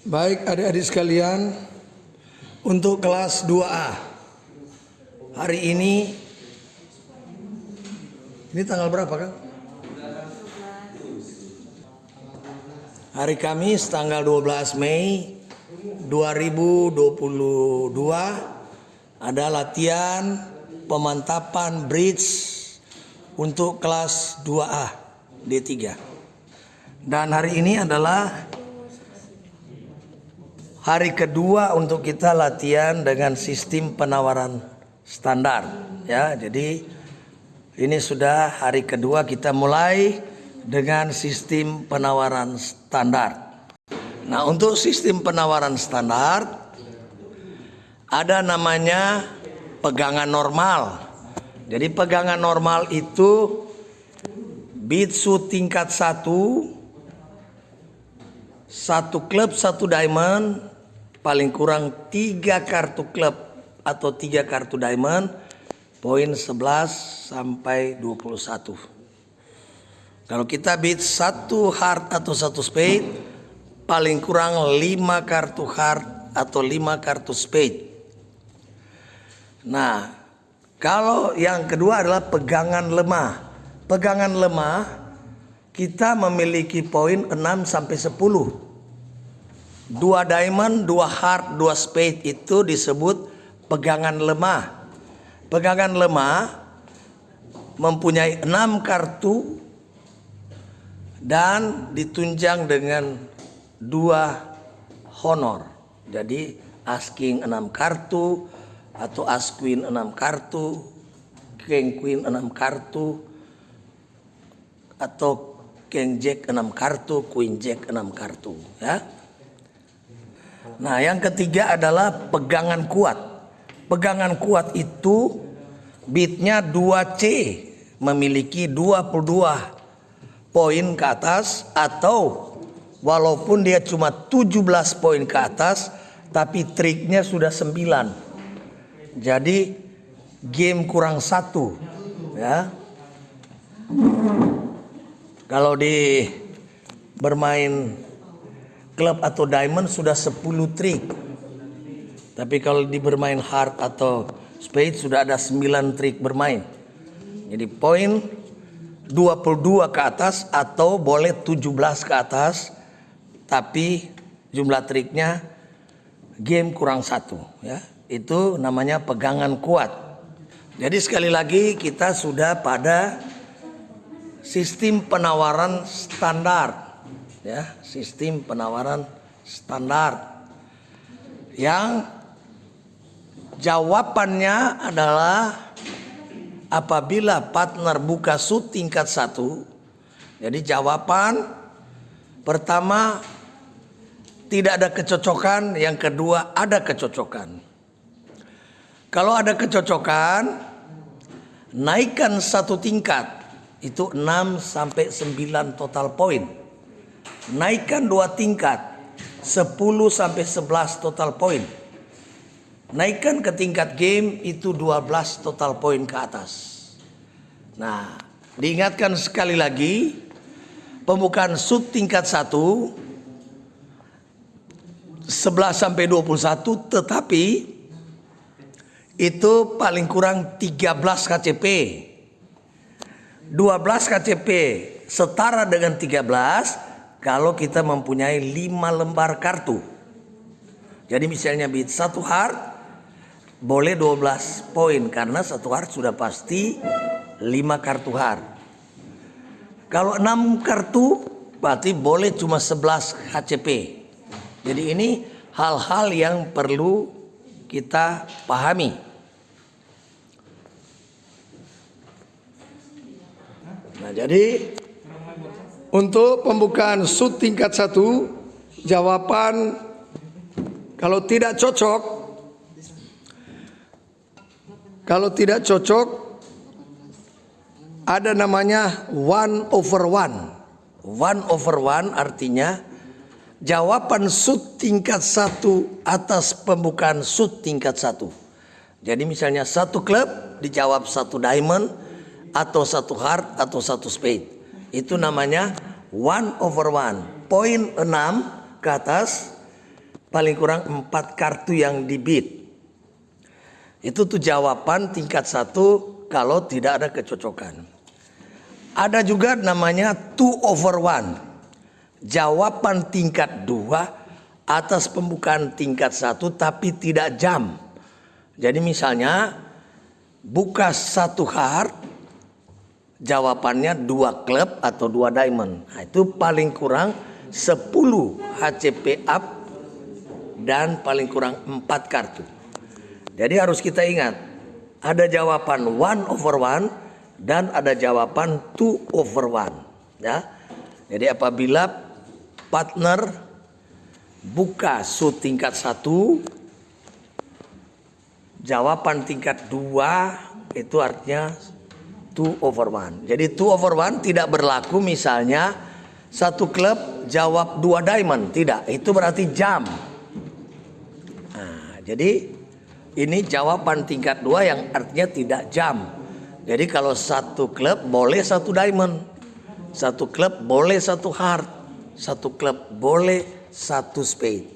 Baik adik-adik sekalian, untuk kelas 2A hari ini tanggal berapa Kang? Hari Kamis tanggal 12 Mei 2022 ada latihan pemantapan bridge untuk kelas 2A D3. Dan hari ini adalah hari kedua untuk kita latihan dengan sistem penawaran standar, ya. Jadi ini sudah hari kedua kita mulai dengan sistem penawaran standar. Nah, untuk sistem penawaran standar ada namanya pegangan normal. Jadi pegangan normal itu BITSU tingkat 1, satu klub satu diamond, paling kurang 3 kartu klub atau 3 kartu diamond, poin 11 sampai 21. Kalau kita bid 1 heart atau 1 spade, paling kurang 5 kartu heart atau 5 kartu spade. Nah, kalau yang kedua adalah pegangan lemah. Pegangan lemah kita memiliki poin 6 sampai 10. 2 diamond, 2 heart, 2 spade itu disebut pegangan lemah. Pegangan lemah mempunyai 6 kartu dan ditunjang dengan 2 honor. Jadi as king 6 kartu atau as queen 6 kartu, king queen 6 kartu, atau king jack 6 kartu, queen jack 6 kartu, ya. Nah, yang ketiga adalah pegangan kuat. Pegangan kuat itu bidnya 2C, memiliki 22 poin ke atas, atau walaupun dia cuma 17 poin ke atas tapi triknya sudah 9. Jadi game kurang 1, ya. Kalau di bermain klub atau diamond sudah 10 trik. Tapi kalau di bermain heart atau spade sudah ada 9 trik bermain. Jadi poin 22 ke atas atau boleh 17 ke atas, tapi jumlah triknya game kurang 1, ya. Itu namanya pegangan kuat. Jadi sekali lagi kita sudah pada sistem penawaran standar, ya, sistem penawaran standar yang jawabannya adalah apabila partner buka shoot tingkat 1. Jadi jawaban pertama tidak ada kecocokan, yang kedua ada kecocokan. Kalau ada kecocokan, naikkan 1 tingkat, itu 6 sampai 9 total poin. Naikkan 2 tingkat, 10 sampai 11 total poin. Naikkan ke tingkat game, itu 12 total poin ke atas. Nah, diingatkan sekali lagi, pembukaan shoot tingkat 1 11 sampai 21, tetapi itu paling kurang 13 KCP. 12 KCP setara dengan 13 kalau kita mempunyai 5 lembar kartu. Jadi misalnya bid 1 heart boleh 12 poin karena 1 heart sudah pasti 5 kartu heart. Kalau 6 kartu berarti boleh cuma 11 KCP. Jadi ini hal-hal yang perlu kita pahami. Nah, jadi untuk pembukaan shoot tingkat 1, jawaban kalau tidak cocok ada namanya 1/1. 1/1 artinya jawaban shoot tingkat 1 atas pembukaan shoot tingkat 1. Jadi misalnya 1 klub dijawab 1 diamond atau 1 heart atau 1 spade. Itu namanya 1/1. Poin 6 ke atas paling kurang 4 kartu yang di bid. Itu tuh jawaban tingkat 1 kalau tidak ada kecocokan. Ada juga namanya 2/1. Jawaban tingkat 2 atas pembukaan tingkat 1 tapi tidak jam. Jadi misalnya buka 1 heart, jawabannya 2 klub atau 2 diamond. Nah, itu paling kurang 10 HCP up dan paling kurang 4 kartu. Jadi harus kita ingat, ada jawaban 1/1 dan ada jawaban 2/1. Ya. Jadi apabila partner buka suit tingkat 1, jawaban tingkat 2 itu artinya 2/1. Jadi 2/1 tidak berlaku misalnya 1 klub jawab 2 diamond. Tidak, itu berarti jam. Nah, jadi ini jawaban tingkat 2 yang artinya tidak jam. Jadi kalau 1 klub boleh 1 diamond, 1 klub boleh 1 heart, 1 klub boleh 1 spade.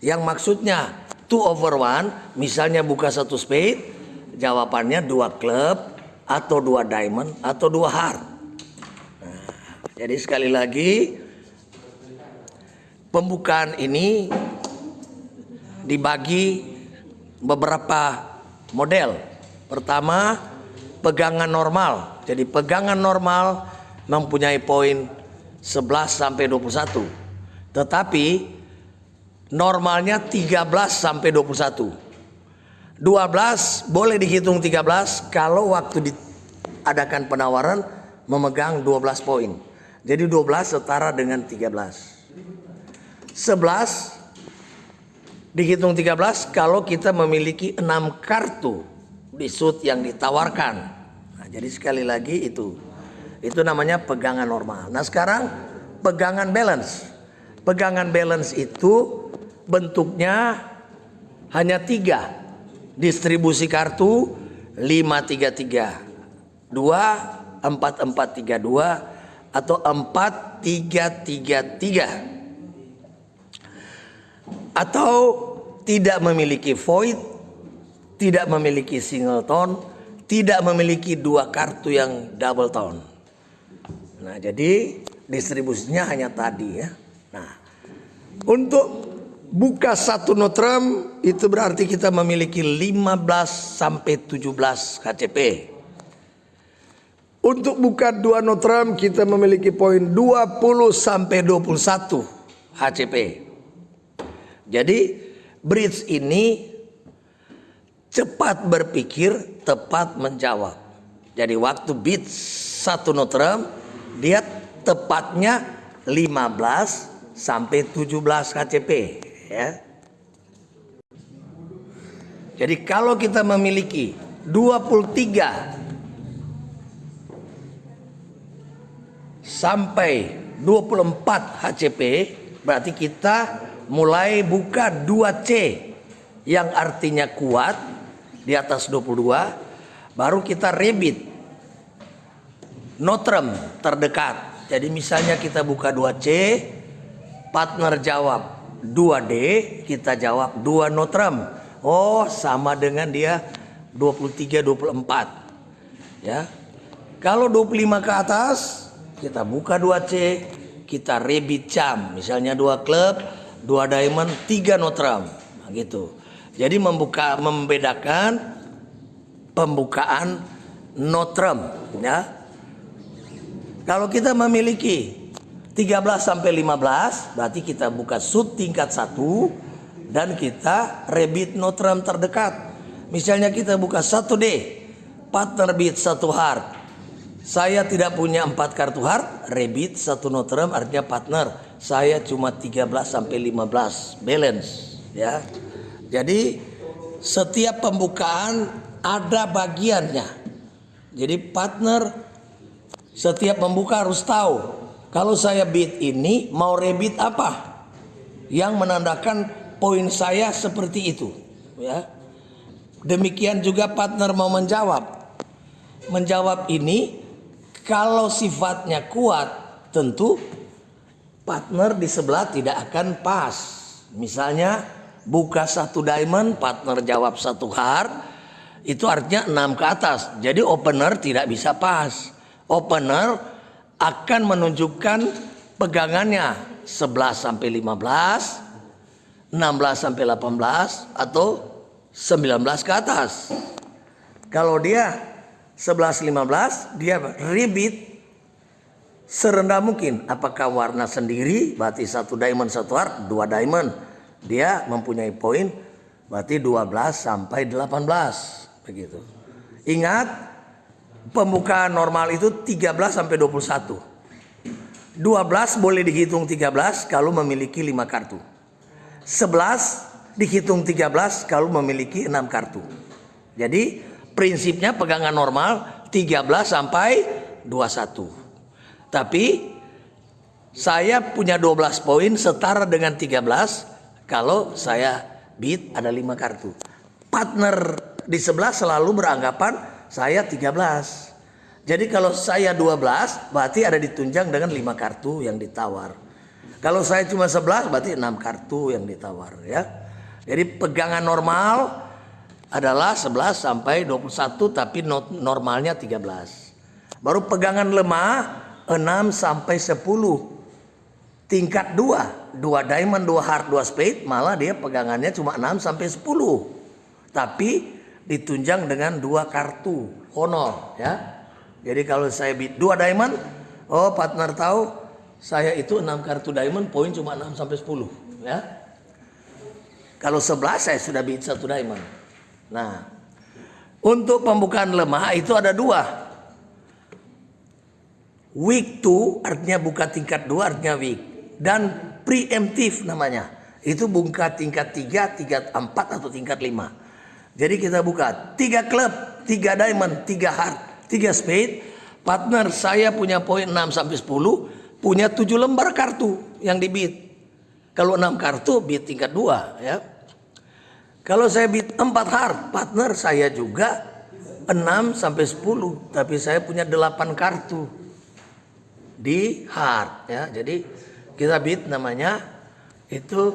Yang maksudnya 2/1 misalnya buka 1 spade, jawabannya 2 klub atau 2 diamond atau 2 heart. Nah, jadi sekali lagi pembukaan ini dibagi beberapa model. Pertama, pegangan normal. Jadi pegangan normal mempunyai poin 11 sampai 21. Tetapi normalnya 13 sampai 21. 12 boleh dihitung 13 kalau waktu diadakan penawaran memegang 12 poin. Jadi 12 setara dengan 13. 11 dihitung 13 kalau kita memiliki 6 kartu di suit yang ditawarkan. Nah, jadi sekali lagi itu namanya pegangan normal. Nah, sekarang pegangan balance. Pegangan balance itu bentuknya hanya 3. Distribusi kartu 5-3-3, 2-4-4-3-2 atau 4-3-3-3. Atau tidak memiliki void, tidak memiliki single tone, tidak memiliki 2 kartu yang double tone. Nah, jadi distribusinya hanya tadi ya. Nah, untuk buka 1 notram itu berarti kita memiliki 15 sampai 17 HCP. Untuk buka 2 notram kita memiliki poin 20 sampai 21 HCP. Jadi bridge ini cepat berpikir, tepat menjawab. Jadi waktu bid 1 notram dia tepatnya 15 sampai 17 HCP ya. Jadi kalau kita memiliki 23 sampai 24 HCP berarti kita mulai buka 2C yang artinya kuat di atas 22, baru kita rebit notram terdekat. Jadi misalnya kita buka 2C, partner jawab 2D, kita jawab 2 notram. Oh, sama dengan dia 23 24. Ya. Kalau 25 ke atas, kita buka 2C, kita rebit jam. Misalnya 2 klub, 2 diamond, 3 notram. Nah, gitu. Jadi membedakan pembukaan notram ya. Kalau kita memiliki 13 sampai 15 berarti kita buka suit tingkat 1 dan kita rebit notram terdekat. Misalnya kita buka 1D, partner bid 1 heart. Saya tidak punya 4 kartu heart, rebit 1 notram artinya partner. Saya cuma 13 sampai 15 balance ya. Jadi setiap pembukaan ada bagiannya. Jadi partner setiap pembuka harus tahu kalau saya bid ini mau rebit apa yang menandakan poin saya seperti itu ya. Demikian juga partner mau menjawab ini kalau sifatnya kuat tentu partner di sebelah tidak akan pas Misalnya buka 1 diamond, partner jawab 1 heart, itu artinya 6 ke atas. Jadi opener tidak bisa pas. Opener akan menunjukkan pegangannya 11 sampai 15, 16 sampai 18 atau 19 ke atas. Kalau dia 11 15, dia rebit serendah mungkin. Apakah warna sendiri berarti 1 diamond 1 heart, 2 diamond. Dia mempunyai poin berarti 12 sampai 18 begitu. Ingat, pembukaan normal itu 13 sampai 21. 12 boleh dihitung 13 kalau memiliki 5 kartu. 11 dihitung 13 kalau memiliki 6 kartu. Jadi prinsipnya pegangan normal 13 sampai 21. Tapi saya punya 12 poin setara dengan 13 kalau saya beat ada 5 kartu. Partner di sebelah selalu beranggapan saya 13. Jadi kalau saya 12 berarti ada ditunjang dengan 5 kartu yang ditawar. Kalau saya cuma 11 berarti 6 kartu yang ditawar ya. Jadi pegangan normal adalah 11 sampai 21 tapi normalnya 13. Baru pegangan lemah 6 sampai 10. Tingkat 2 diamond, 2 heart, 2 spade, malah dia pegangannya cuma 6 sampai 10. Tapi ditunjang dengan 2 kartu honor ya. Jadi kalau saya beat 2 diamond, oh partner tahu saya itu 6 kartu diamond, poin cuma 6 sampai 10 ya. Kalau 11 saya sudah beat 1 diamond. Nah, untuk pembukaan lemah itu ada 2. Weak 2 artinya buka tingkat 2 artinya weak. Dan preemptive namanya. Itu buka tingkat 3, tingkat 4 atau tingkat 5. Jadi kita buka 3 klub, 3 diamond, 3 heart, 3 spade. Partner saya punya poin 6 sampai 10, punya 7 lembar kartu yang di beat. Kalau 6 kartu beat tingkat 2 ya. Kalau saya beat 4 heart, partner saya juga 6 sampai 10, tapi saya punya 8 kartu di heart ya. Jadi kita beat namanya itu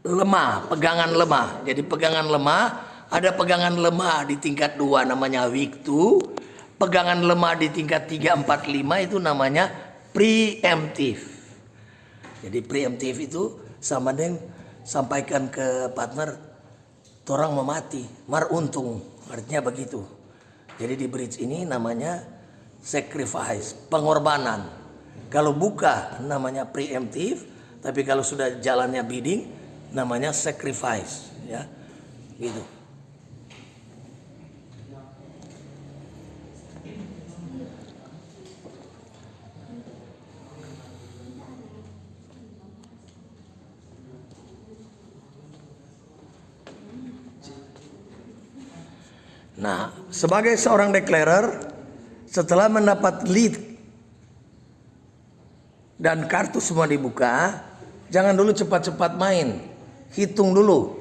lemah, pegangan lemah. Jadi pegangan lemah, ada pegangan lemah di tingkat 2 namanya weak 2. Pegangan lemah di tingkat 3, 4, 5 itu namanya preemptive. Jadi preemptive itu sama dengan sampaikan ke partner, torang memati, mar untung, artinya begitu. Jadi di bridge ini namanya sacrifice, pengorbanan. Kalau buka namanya preemptive, tapi kalau sudah jalannya bidding namanya sacrifice, ya, gitu. Nah, sebagai seorang declarer, setelah mendapat lead dan kartu semua dibuka, jangan dulu cepat-cepat main, hitung dulu.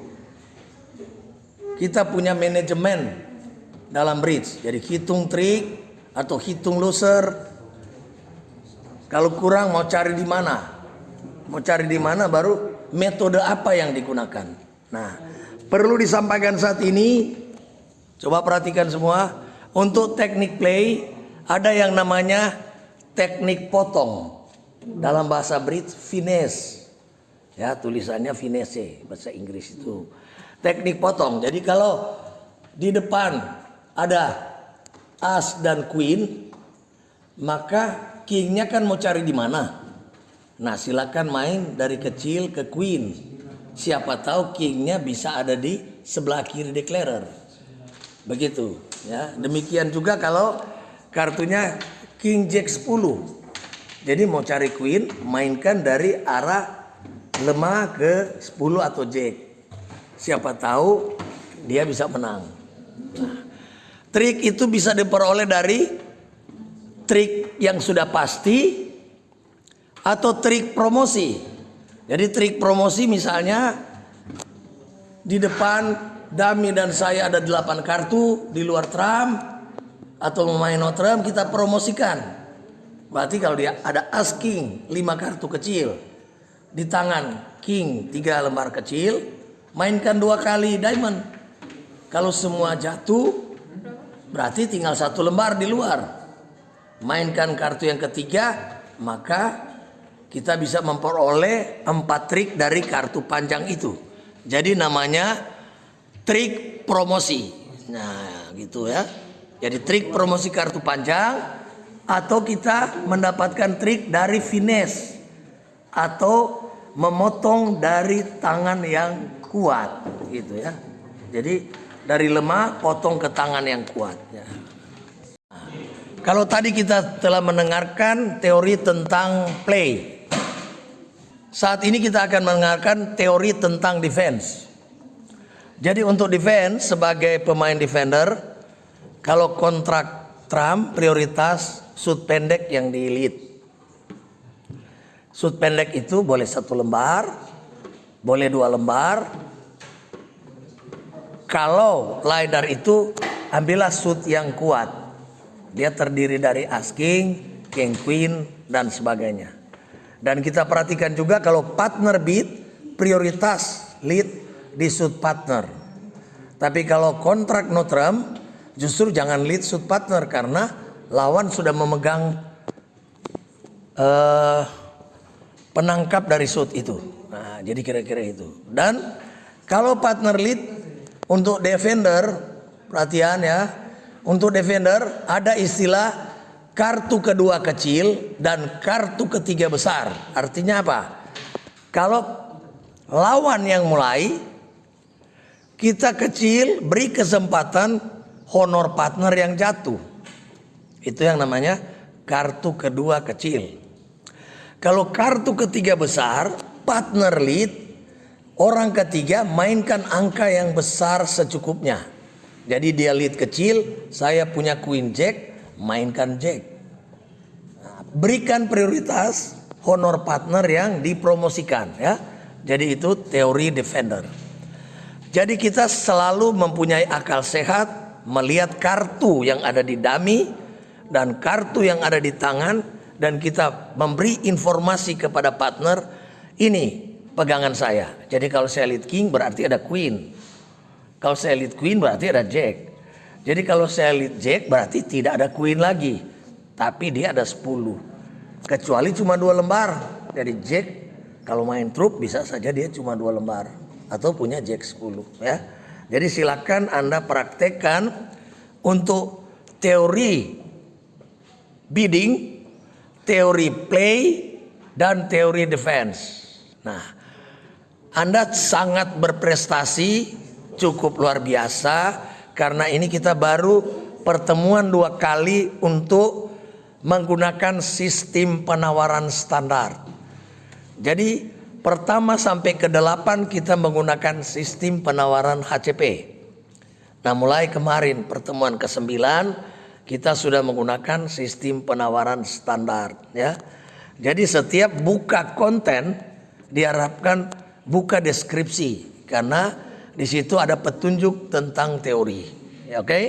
Kita punya manajemen dalam bridge, jadi hitung trik atau hitung loser. Kalau kurang mau cari di mana? Mau cari di mana baru metode apa yang digunakan. Nah, perlu disampaikan saat ini. Coba perhatikan semua, untuk teknik play ada yang namanya teknik potong. Dalam bahasa bridge finesse. Ya, tulisannya finesse bahasa Inggris itu. Teknik potong. Jadi kalau di depan ada as dan queen, maka kingnya kan mau cari di mana? Nah, silakan main dari kecil ke queen. Siapa tahu kingnya bisa ada di sebelah kiri declarer. Begitu ya. Demikian juga kalau kartunya King Jack 10. Jadi mau cari queen, mainkan dari arah lemah ke 10 atau jack. Siapa tahu dia bisa menang. Nah, trik itu bisa diperoleh dari trik yang sudah pasti atau trik promosi. Jadi trik promosi misalnya di depan Dami dan saya ada 8 kartu di luar trump atau memain no trump, kita promosikan. Berarti kalau dia ada as king 5 kartu kecil, di tangan king 3 lembar kecil, mainkan 2 kali diamond. Kalau semua jatuh, berarti tinggal 1 lembar di luar. Mainkan kartu yang ketiga, maka kita bisa memperoleh 4 trik dari kartu panjang itu. Jadi namanya trik promosi. Nah, gitu ya. Jadi trik promosi kartu panjang, atau kita mendapatkan trik dari finesse atau memotong dari tangan yang kuat, gitu ya. Jadi dari lemah potong ke tangan yang kuat. Ya. Nah, kalau tadi kita telah mendengarkan teori tentang play. Saat ini kita akan mendengarkan teori tentang defense. Jadi untuk defense sebagai pemain defender, kalau kontrak Trump prioritas shoot pendek yang di lead. Shoot pendek itu boleh 1 lembar, boleh 2 lembar. Kalau LiDAR itu ambillah shoot yang kuat. Dia terdiri dari as king, king queen dan sebagainya. Dan kita perhatikan juga kalau partner beat, prioritas lead di shoot partner. Tapi kalau kontrak no Trump, justru jangan lead shoot partner karena lawan sudah memegang penangkap dari shoot itu. Nah, jadi kira-kira itu. Dan kalau partner lead untuk defender, perhatian ya, untuk defender ada istilah kartu kedua kecil dan kartu ketiga besar. Artinya apa? Kalau lawan yang mulai, kita kecil beri kesempatan honor partner yang jatuh. Itu yang namanya kartu kedua kecil. Kalau kartu ketiga besar, partner lead, orang ketiga mainkan angka yang besar secukupnya. Jadi dia lead kecil, saya punya queen jack, mainkan jack. Nah, berikan prioritas honor partner yang dipromosikan ya. Jadi itu teori defender. Jadi kita selalu mempunyai akal sehat, melihat kartu yang ada di dummy dan kartu yang ada di tangan, dan kita memberi informasi kepada partner, ini pegangan saya. Jadi kalau saya lead king berarti ada queen. Kalau saya lead queen berarti ada jack. Jadi kalau saya lead jack berarti tidak ada queen lagi, tapi dia ada 10. Kecuali cuma 2 lembar. Jadi jack kalau main trup bisa saja dia cuma 2 lembar atau punya jack 10 ya. Jadi silakan Anda praktekkan untuk teori bidding, teori play, dan teori defense. Nah, Anda sangat berprestasi, cukup luar biasa. Karena ini kita baru pertemuan 2 kali untuk menggunakan sistem penawaran standar. Jadi pertama sampai ke-8 kita menggunakan sistem penawaran HCP. Nah mulai kemarin pertemuan ke-9 kita sudah menggunakan sistem penawaran standar ya. Jadi setiap buka konten diharapkan buka deskripsi karena di situ ada petunjuk tentang teori. Ya, oke?